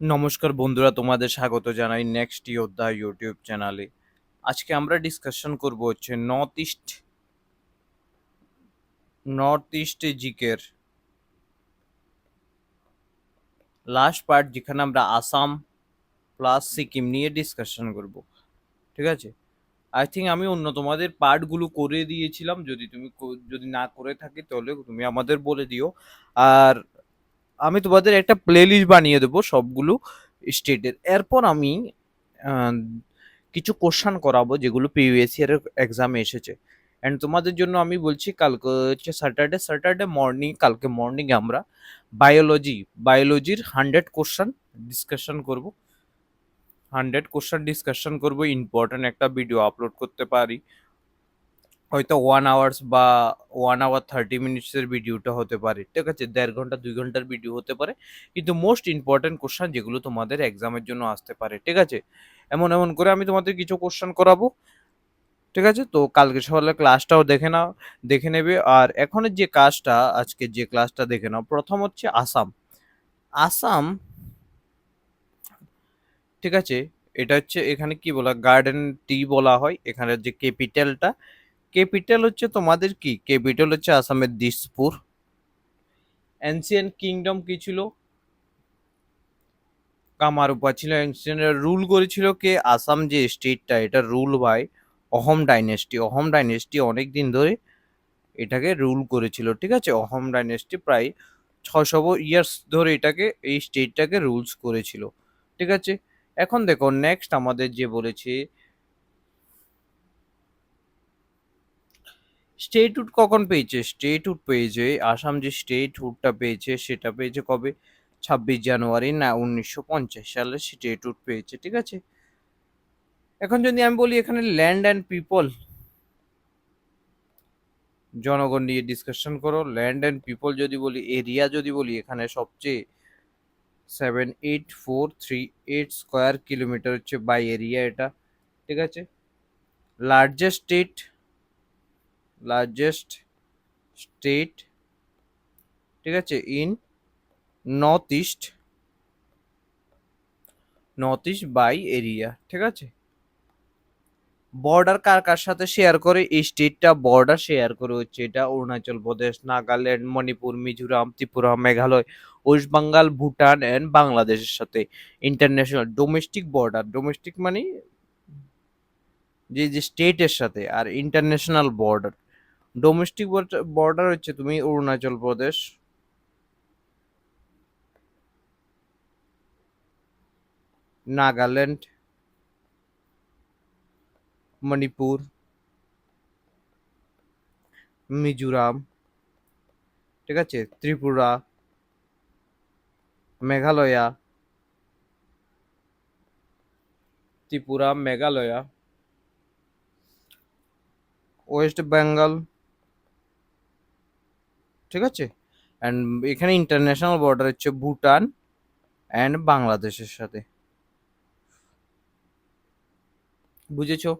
নমস্কার বন্ধুরা, তোমাদের স্বাগত জানাই নেক্সট যোদ্ধা ইউটিউব চ্যানেলে। আজকে আমরা ডিসকাশন করব হচ্ছে নর্থ ইস্ট জিকের লাস্ট পার্ট, যেখানে আমরা আসাম প্লাস সিকিম নিয়ে ডিসকাশন করব। ঠিক আছে, আই থিঙ্ক আমি অন্য তোমাদের পার্টগুলো করে দিয়েছিলাম। যদি না করে থাকি তাহলে তুমি আমাদের বলে দিও। আর আমি তোমাদের একটা প্লে লিস্ট বানিয়ে দেবো সবগুলো স্টেটের। এরপর আমি আহ, কিছু কোশ্চান করাবো যেগুলো প্রিভিয়াস ইয়ারের এক্সামে এসেছে। অ্যান্ড তোমাদের জন্য আমি বলছি, কালকে হচ্ছে স্যাটারডে মর্নিং, কালকে মর্নিং আমরা বায়োলজির 100 কোশ্চান ডিসকাশন করব। 100 কোশ্চান ডিসকাশন করব, ইম্পর্টেন্ট একটা ভিডিও আপলোড করতে পারি। হয়তো 1 আওয়ার্স বা 1 আওয়ার 30 মিনিটসের ভিডিওটা হতে পারে। ঠিক আছে, 1.5 ঘন্টা 2 ঘন্টার ভিডিও হতে পারে, কিন্তু মোস্ট ইম্পর্টেন্ট কোশ্চান যেগুলো তোমাদের এক্সামের জন্য আসতে পারে। ঠিক আছে, এমন এমন করে আমি তোমাদের কিছু কোশ্চান করাবো। ঠিক আছে, তো কালকে সকালে ক্লাসটাও দেখে নেবে। আর এখনের যে কাজটা, আজকে যে ক্লাসটা দেখে নাও। প্রথম হচ্ছে আসাম। আসাম, ঠিক আছে, এটা হচ্ছে এখানে কি বলা, গার্ডেন টি বলা হয়। এখানের যে ক্যাপিটাল হচ্ছে তোমাদের কি, ক্যাপিটাল হচ্ছে আসামের দিসপুর। এনসিয়েন্ট কিংডম কি ছিল? কামারূপা ছিল এনসিয়েন্ট। রুল করেছিল কে? আসাম যে স্টেটটা, এটা রুল বাই অহোম ডাইনেস্টি অনেক দিন ধরে এটাকে রুল করেছিল। ঠিক আছে, অহোম ডাইনেস্টি প্রায় 600 ইয়ার্স ধরে এই স্টেটটাকে রুলস করেছিল। ঠিক আছে, এখন দেখো নেক্সট আমাদের যে বলেছে স্টেটহুড কখন পেয়েছে। আসাম যে স্টেটহুডটা পেয়েছে সেটা পেয়েছে কবে? 26 জানুয়ারি না 1950 সালে স্টেটহুড পেয়েছে। ঠিক আছে, এখন যদি আমি বলি এখানে ল্যান্ড অ্যান্ড পিপল, জনগণ নিয়ে ডিসকাশন করো। ল্যান্ড অ্যান্ড পিপল যদি বলি, এরিয়া যদি বলি, এখানে সবচেয়ে 78438 স্কোয়ার কিলোমিটার হচ্ছে বাই এরিয়া এটা। ঠিক আছে, লার্জেস্ট স্টেট লার্জেস্ট স্টেট ঠিক আছে, in north east by area. ঠিক আছে, বর্ডার কার কার সাথে শেয়ার করে? এই স্টেটটা বর্ডার শেয়ার করে হচ্ছে এটা অরুণাচল প্রদেশ, নাগাল্যান্ড, মণিপুর, মিজোরাম, ত্রিপুরা, মেঘালয়, ওয়েস্ট বেঙ্গল, ভুটান এন্ড বাংলাদেশের সাথে। ইন্টারন্যাশনাল ডোমেস্টিক বর্ডার, ডোমেস্টিক মানে যে যে স্টেটের সাথে, আর ইন্টারন্যাশনাল বর্ডার। ডোমেস্টিক বর্ডার হচ্ছে তুমি অরুণাচল প্রদেশ, নাগাল্যান্ড, মণিপুর, মিজোরাম, ঠিক আছে, ত্রিপুরা, মেঘালয়া, মেঘালয়া, ওয়েস্ট বেঙ্গল। ঠিক আছে, অ্যান্ড এখানে ইন্টারন্যাশনাল বর্ডার হচ্ছে ভুটান অ্যান্ড বাংলাদেশের সাথে। বুঝেছো?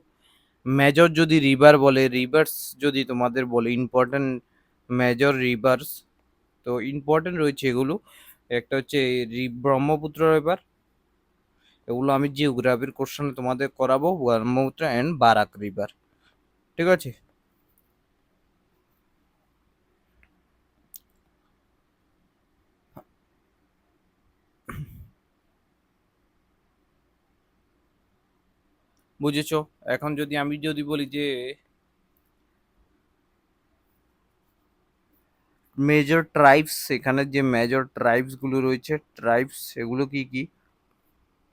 মেজর যদি রিভার বলে, রিভার্স যদি তোমাদের বলে ইম্পর্টেন্ট মেজর রিভার্স, তো ইম্পর্টেন্ট রয়েছে এগুলো। একটা হচ্ছে ব্রহ্মপুত্র রিভার, এগুলো আমি জিওগ্রাফির কোশ্চেনে তোমাদের করাবো। Brahmaputra and Barack river. ঠিক আছে, বুঝেছো? এখন আমি যদি বলি যে মেজর ট্রাইবস, এখানে যে মেজর ট্রাইবস গুলো রয়েছে, ট্রাইবস এগুলো কি কি?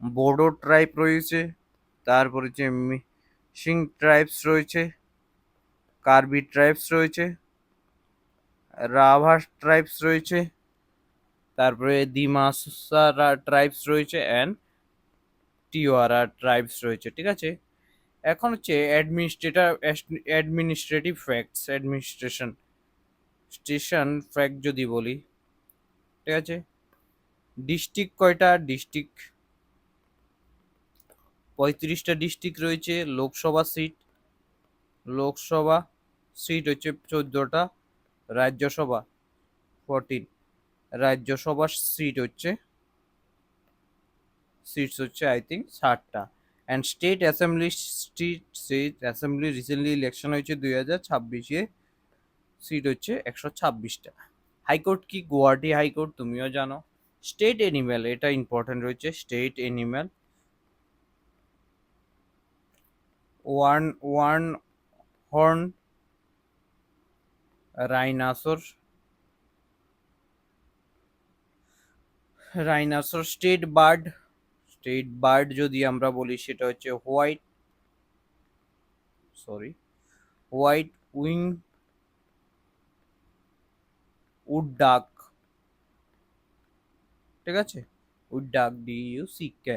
বোডো ট্রাইব রয়েছে, তারপরে যে মিসিং ট্রাইবস রয়েছে, কার্বি ট্রাইবস রয়েছে, রাভা ট্রাইবস রয়েছে, তারপরে দিমাসা ট্রাইবস রয়েছে অ্যান্ড টিওয়ারা ট্রাইবস রয়েছে। ঠিক আছে, এখন হচ্ছে অ্যাডমিনিস্ট্রেটিভ ফ্যাক্টস, স্টেশন ফ্যাক্ট যদি বলি। ঠিক আছে, ডিস্ট্রিক্ট কয়টা? ডিস্ট্রিক্ট 35টা ডিস্ট্রিক্ট রয়েছে। লোকসভা সিট হচ্ছে 14টা, রাজ্যসভা 14, রাজ্যসভার সিট হচ্ছে সিটস হচ্ছে আই থিঙ্ক 60টা। And state assembly recently election হয়েছে 2026-এ, সিট হচ্ছে 126টা। হাইকোর্ট কি? গুয়াহাটি হাইকোর্ট, তুমিও জানো। স্টেট এনিম্যাল, এটা ইম্পর্টেন্ট রয়েছে, state animal one horn rhinoceros, state bird যদি আমরা বলি সেটা হচ্ছে হোয়াইট উইং উড ডাক, ঠিক আছে, উড ডাক DUCK।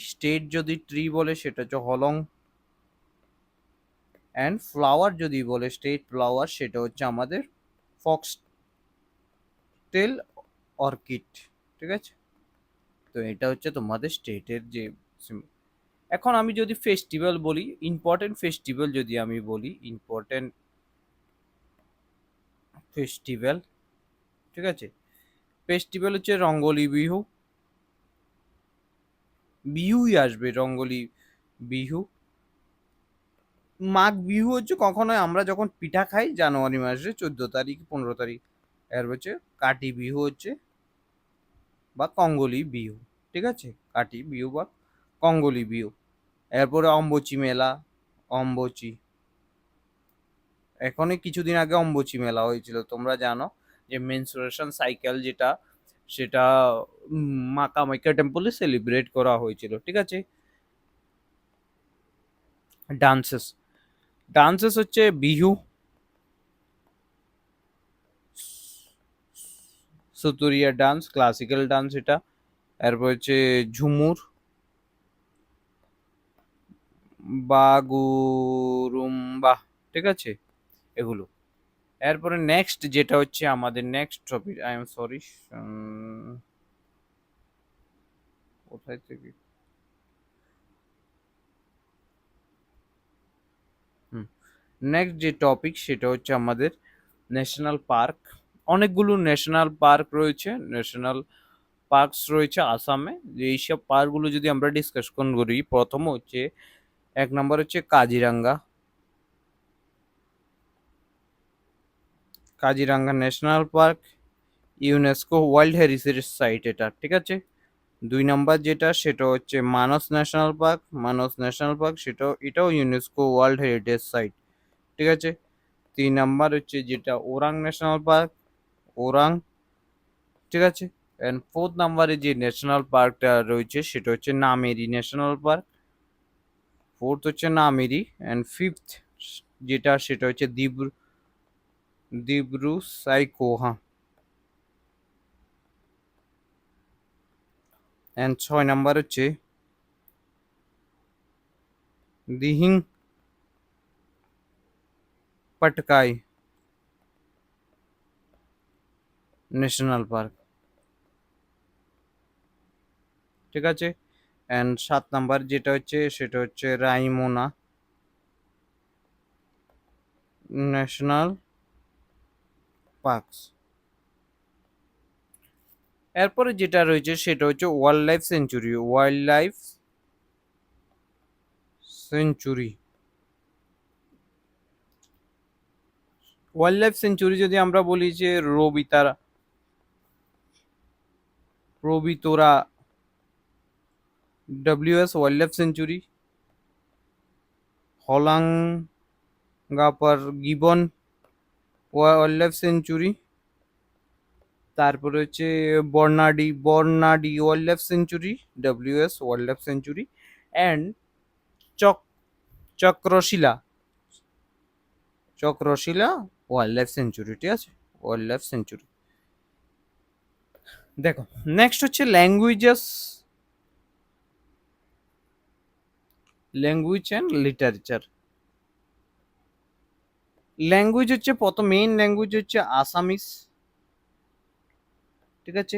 স্টেট যদি ট্রি বলে সেটা হচ্ছে হলং, অ্যান্ড ফ্লাওয়ার যদি বলে স্টেট ফ্লাওয়ার সেটা হচ্ছে আমাদের ফক্সটেল অর্কিড, ঠিক আছে। তো এটা হচ্ছে তোমাদের স্টেটের যে এখন আমি যদি ফেস্টিভ্যাল বলি, ইম্পর্টেন্ট ফেস্টিভ্যাল যদি আমি বলি, ইম্পর্টেন্ট ফেস্টিভ্যাল, ঠিক আছে, ফেস্টিভ্যাল হচ্ছে রঙ্গোলি বিহু, বিহুই আসবে, রঙ্গোলি বিহু। মাঘ বিহু হচ্ছে কখনো আমরা যখন পিঠা খাই জানুয়ারি মাসে 14 তারিখ 15 তারিখ। এর হচ্ছে কাটি বিহু হচ্ছে বা কঙ্গলি বিহু, ঠিক আছে, কাটি বিহু বা কঙ্গলি বিহু। এরপরে অম্বুচি মেলা, অম্বুচি, এখনই কিছুদিন আগে অম্বুচি মেলা হয়েছিল, তোমরা জানো যে মেনসুরেশন সাইকেল যেটা, সেটা মা কামাখ্যা টেম্পলে সেলিব্রেট করা হয়েছিল, ঠিক আছে। ডান্সেস, ডান্সেস হচ্ছে বিহু, সুতুরিয়া ডান্স, ক্লাসিক্যাল ডান্স এটা। এরপর হচ্ছে ঝুমুর, বাগুরুম্বা, ঠিক আছে, এগুলো। এরপরে নেক্সট যেটা হচ্ছে আমাদের next topic, I am sorry, কোথায় থেকে, নেক্সট যে টপিক সেটা হচ্ছে আমাদের ন্যাশনাল পার্ক। অনেকগুলো ন্যাশনাল পার্ক রয়েছে, ন্যাশনাল পার্কস রয়েছে আসামে। যে এইসব পার্কগুলো যদি আমরা ডিসকাশন করি, প্রথম হচ্ছে 1 নম্বর হচ্ছে Kaziranga, Kaziranga national park, UNESCO world heritage site এটা, ঠিক আছে। 2 নম্বর যেটা সেটা হচ্ছে Manas national park, Manas national park এটাও ইউনেস্কো ওয়ার্ল্ড হেরিটেজ সাইট, ঠিক আছে। 3 নম্বর হচ্ছে যেটা ওরাং ন্যাশনাল পার্ক, ওরাং, ঠিক আছে। এন্ড 4th নম্বরে যে ন্যাশনাল পার্কটা রয়েছে সেটা হচ্ছে নামেরি ন্যাশনাল পার্ক, ফোর্থ হচ্ছে নামেরি। এন্ড ফিফথ যেটা সেটা হচ্ছে দিব্রু সাইকোহা। এন্ড 6 নম্বর হচ্ছে দিহিং পাটকাই ন্যাশনাল পার্ক, ঠিক আছে। এন্ড 7 নম্বর যেটা হচ্ছে সেটা হচ্ছে রাইমোনা ন্যাশনাল পার্কস। এরপরে যেটা রয়েছে সেটা হচ্ছে wildlife sanctuary. Wildlife sanctuary যদি আমরা বলি যে রবিতোরা WS wildlife sanctuary, Hollongapar gibbon wildlife sanctuary, তারপরে হচ্ছে Barnadi wildlife sanctuary, WS wildlife sanctuary. And চক Chakrashila Chakrashila wildlife sanctuary, ঠিক আছে, ওয়াইল্ড লাইফ সেঞ্চুরি। দেখো, নেক্সট হচ্ছে ল্যাঙ্গুয়েজ অ্যান্ড লিটারেচার। ল্যাঙ্গুয়েজ হচ্ছে প্রথম মেইন ল্যাঙ্গুয়েজ হচ্ছে আসামিস, ঠিক আছে।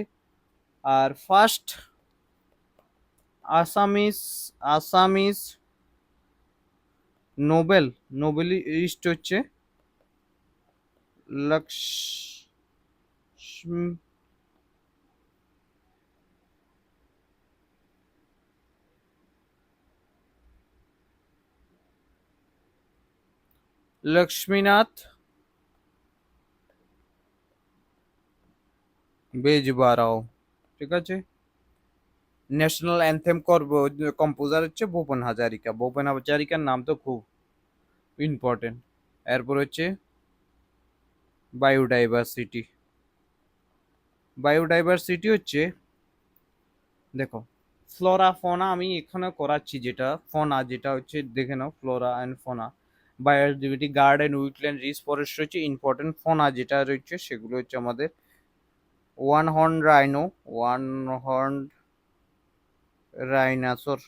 আর ফার্স্ট আসামিস আসামিস নোবেলিস্ট হচ্ছে লক্ষ্মী লক্ষ্মীনাথ বেজবরাও। ঠিক আছে। ন্যাশনাল অ্যানথেম কম্পোজার হচ্ছে ভূপেন হাজারিকা। ভূপেন হাজারিকার নাম তো খুব ইম্পর্টেন্ট। এরপর হচ্ছে বায়োডাইভার্সিটি। বায়োডাইভার্সিটি হচ্ছে, দেখো, ফ্লোরা ফোনা আমি এখানে করাচ্ছি, যেটা ফোনা যেটা হচ্ছে দেখে নাও, flora and fauna. Biodiversity, garden, wetland, রিস ফরেস্ট রয়েছে। ইম্পর্টেন্ট ফোনা যেটা রয়েছে সেগুলো হচ্ছে আমাদের one horn rhino, one horn rhinoceros,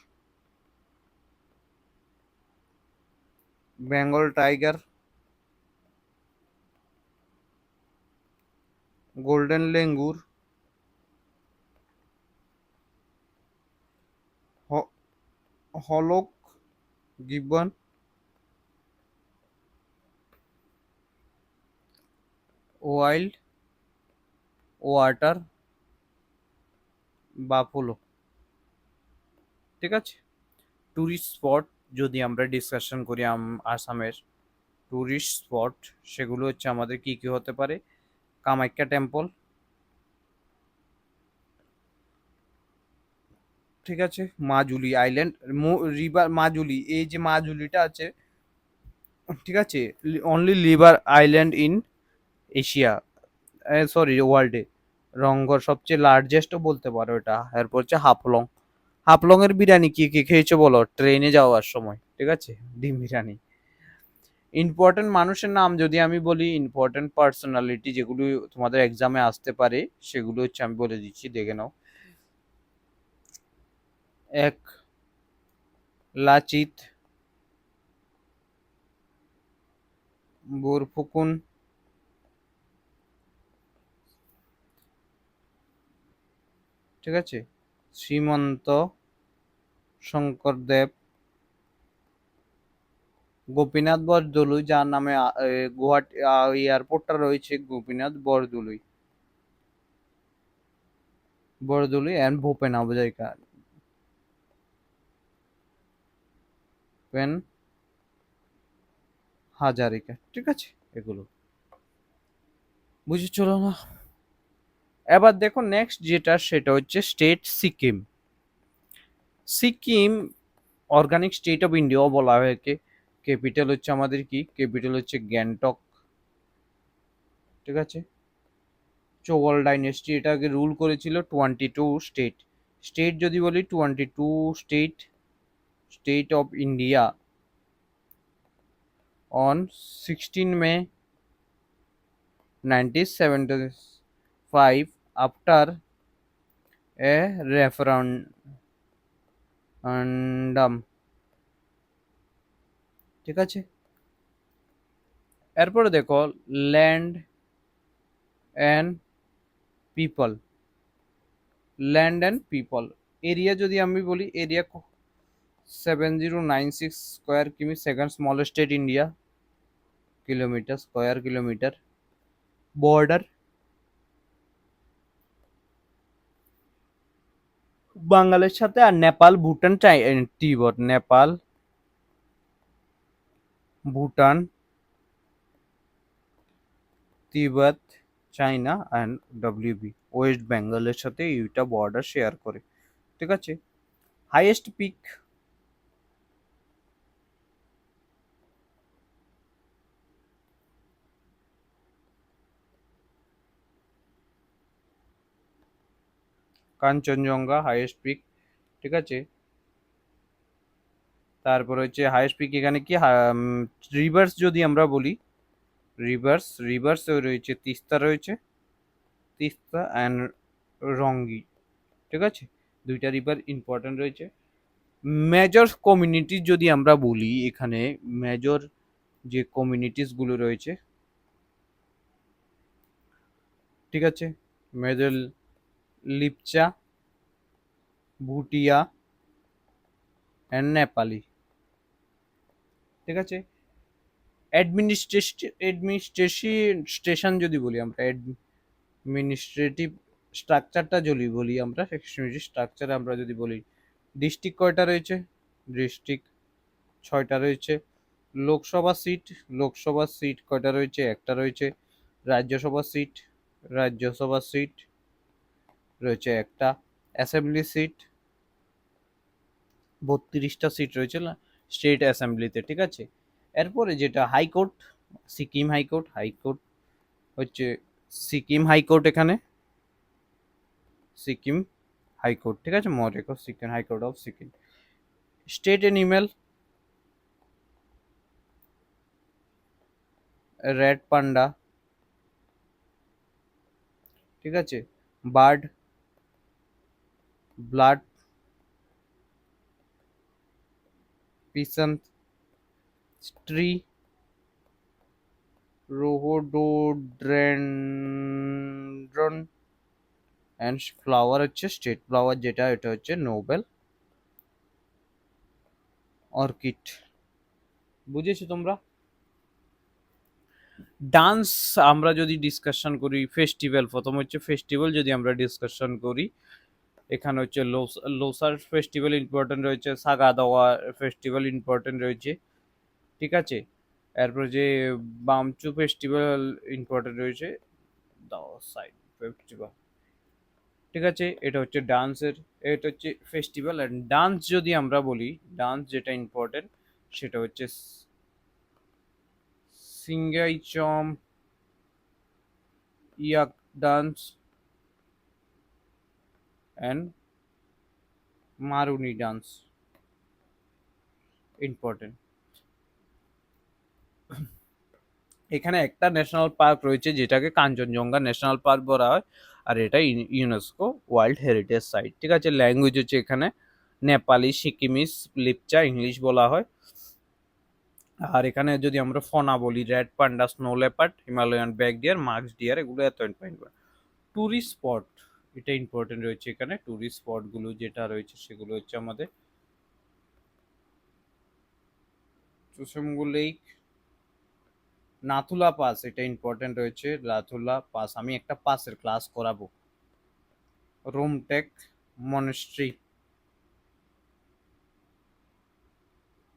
Bengal tiger, golden langur, hoolock gibbon, wild water buffalo. ঠিক আছে। ট্যুরিস্ট স্পট যদি আমরা ডিসকাশন করি, আসামের ট্যুরিস্ট স্পট সেগুলো হচ্ছে আমাদের কি কি হতে পারে? কামাখ্যা টেম্পল। ঠিক আছে। মাজুলি আইল্যান্ড, রিভার মাজুলি, এই যে মাজুলিটা আছে, ঠিক আছে, only liver island in Asia, sorry ওয়ার্ল্ডে। রংঘর সবচেয়ে লার্জেস্টও বলতে পারো এটা। এরপর হচ্ছে হাফলং। হাফলং এর বিরিয়ানি কি কি খেয়েছো বলো ট্রেনে যাওয়ার সময়? ঠিক আছে, ডিম বিরিয়ানি। ইম্পর্টেন্ট মানুষের নাম যদি আমি বলি, ইম্পর্টেন্ট পার্সোনালিটি যেগুলো তোমাদের এক্সামে আসতে পারে সেগুলো হচ্ছে আমি বলে দিচ্ছি, দেখে নাও। এক, লাচিত বোরফুকুন। ঠিক আছে। শ্রীমন্ত শঙ্করদেব, গোপীনাথ বরদলুই, যার নামে গুয়াহাটি এয়ারপোর্টটা রয়েছে, গোপীনাথ বরদলুই, বরদলুই অ্যান্ড ভূপেন হাজারিকা, ভূপেন হাজারিকা। ঠিক আছে, এগুলো বুঝে চলো না। এবার দেখো নেক্সট যেটা, সেটা হচ্ছে state Sikkim. Sikkim organic state of ইন্ডিয়াও বলা হয় একে। ক্যাপিটাল হচ্ছে আমাদের কি? ক্যাপিটাল হচ্ছে গ্যাংটক। ঠিক আছে। চোগল ডাইনেস্টি এটাকে রুল করেছিল 22 স্টেট। স্টেট যদি বলি 22 state, state of India on 16 May 1975 after a referendum। ঠিক আছে। এরপরে দেখো land and people. Land and people, area যদি আমি বলি, এরিয়া 7096 স্কোয়ার কিমি, second smallest state India, kilometre square kilometre. Border বাংলাদেশের সাথে, আর নেপাল, ভুটান, তিব্বত, নেপাল, ভুটান, তিব্বত, চাইনা অ্যান্ড ডব্লিউবি, ওয়েস্ট বেঙ্গলের সাথে এইটা বর্ডার শেয়ার করে। ঠিক আছে। Highest peak, Kanchenjunga highest peak. ঠিক আছে। তারপর হচ্ছে হাইয়েস্ট পিক এখানে কি, রিভার্স যদি আমরা বলি, রিভার্স রয়েছে, তিস্তা রয়েছে, তিস্তা অ্যান্ড রঙ্গি। ঠিক আছে। দুইটা রিভার ইম্পর্টেন্ট রয়েছে। মেজর কমিউনিটি যদি আমরা বলি, এখানে মেজর যে কমিউনিটিস গুলো রয়েছে, ঠিক আছে, মেজর লিপচা, ভুটিয়া অ্যান্ড নেপালি। ঠিক আছে। অ্যাডমিনিস্ট্রেশন যদি বলি আমরা, অ্যাডমিনিস্ট্রেটিভ স্ট্রাকচারটা যদি বলি আমরা, স্ট্রাকচার আমরা যদি বলি, ডিস্ট্রিক্ট কয়টা রয়েছে? ডিস্ট্রিক্ট 6টা রয়েছে। লোকসভা সিট, লোকসভা সিট কয়টা রয়েছে? একটা রয়েছে। রাজ্যসভা সিট, রাজ্যসভা সিট রয়েছে একটা। অ্যাসেম্বলি সিট 32টা সিট রয়েছে না স্টেট অ্যাসেম্বলিতে, ঠিক আছে। এরপরে যেটা হাইকোর্ট, সিকিম হাইকোর্ট, হাইকোর্ট হচ্ছে সিকিম হাইকোর্ট, এখানে সিকিম হাইকোর্ট, ঠিক আছে, মনে রেখো Sikkim high court of Sikkim. State animal red panda, ঠিক আছে। Bird blood pheasant tree rhododendron and flower হচ্ছে স্টেট ফ্লাওয়ার যেটা, এটা হচ্ছে নোবেল অর্কিড। বুঝেছো তোমরা? ডান্স আমরা যদি ডিসকাশন করি, ফেস্টিভ্যাল, প্রথম হচ্ছে ফেস্টিভ্যাল যদি আমরা ডিসকাশন করি, এখানে হচ্ছে লোসার ফেস্টিভ্যাল ইম্পর্টেন্ট রয়েছে, সাগা দাওয়া ফেস্টিভ্যাল ইম্পর্টেন্ট রয়েছে, ঠিক আছে। এরপর যে বামচু ফেস্টিভ্যাল ইম্পর্টেন্ট রয়েছে, দাওয়া সাইড ফেস্টিভ্যাল, ঠিক আছে। এটা হচ্ছে ডান্সের, এটা হচ্ছে ফেস্টিভ্যাল। অ্যান্ড ডান্স যদি আমরা বলি, ডান্স যেটা ইম্পর্টেন্ট সেটা হচ্ছে সিঙ্গাইচম ইয়াক ডান্স অ্যান্ড মারুনি ডান্স ইম্পর্টেন্ট। এখানে একটা ন্যাশনাল পার্ক রয়েছে যেটাকে কাঞ্চনজঙ্ঘা ন্যাশনাল পার্ক বলা হয়, আর এটা ইউনেস্কো ওয়ার্ল্ড হেরিটেজ সাইট, ঠিক আছে। ল্যাঙ্গুয়েজ হচ্ছে এখানে নেপালি, সিকিমিস, লিপচা, ইংলিশ বলা হয়। আর এখানে যদি আমরা ফনা বলি, red panda, snow leopard, Himalayan back deer, musk deer, এগুলো এত ইম্পর্টেন্ট। ট্যুরিস্ট স্পট এটা ইম্পর্টেন্ট রয়েছে এখানে। ট্যুরিস্ট স্পটগুলো যেটা রয়েছে সেগুলো হচ্ছে আমাদের চুসুমগু লেক, নাথুলা পাস, এটা ইম্পর্টেন্ট রয়েছে নাথুলা পাস, আমি একটা পাসের ক্লাস করাবো। রোমটেক মনেস্ট্রি,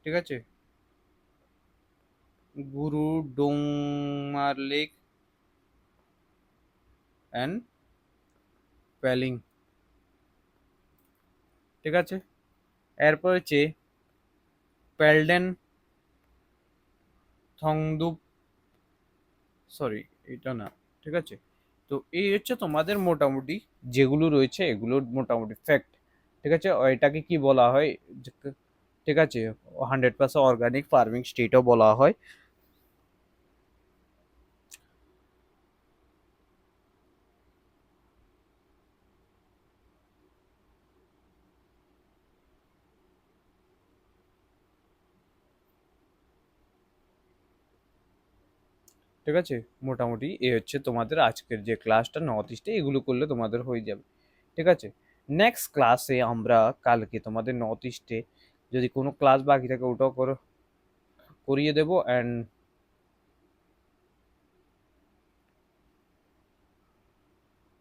ঠিক আছে। গুরু ডোংমার লেক অ্যান্ড প্যালিং, ঠিক আছে। এরপর হচ্ছে প্যালডেন থংদুপ, সরি এটা না, ঠিক আছে। তো এই হচ্ছে তোমাদের মোটামুটি যেগুলো রয়েছে এগুলোর মোটামুটি ফ্যাক্ট, ঠিক আছে। এটাকে কি বলা হয়, ঠিক আছে, 100% অর্গানিক ফার্মিং স্টেটও বলা হয়। ঠিক আছে, মোটামুটি এই হচ্ছে তোমাদের আজকের যে ক্লাসটা নর্থ ইস্টে, এগুলো করলে তোমাদের হয়ে যাবে, ঠিক আছে। নেক্সট ক্লাসে আমরা কালকে তোমাদের নর্থ ইস্টে যদি কোনো ক্লাস বাকি থাকে ওটাও করিয়ে দেবো। অ্যান্ড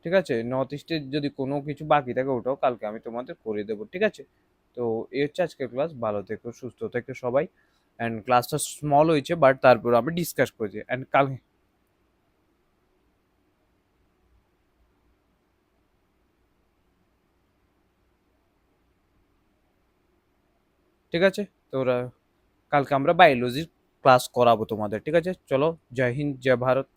ঠিক আছে, নর্থ ইস্টের যদি কোনো কিছু বাকি থাকে ওটাও কালকে আমি তোমাদের করে দেবো, ঠিক আছে। তো এই হচ্ছে আজকের ক্লাস, ভালো থেকো, সুস্থ থেকো সবাই। অ্যান্ড ক্লাসটা স্মল হয়েছে বাট তারপর আমি ডিসকাস করেছি। অ্যান্ড কাল, ঠিক আছে। তো ওরা কালকে আমরা বায়োলজির ক্লাস করাবো তোমাদের, ঠিক আছে। চলো, জয় হিন্দ, জয় ভারত।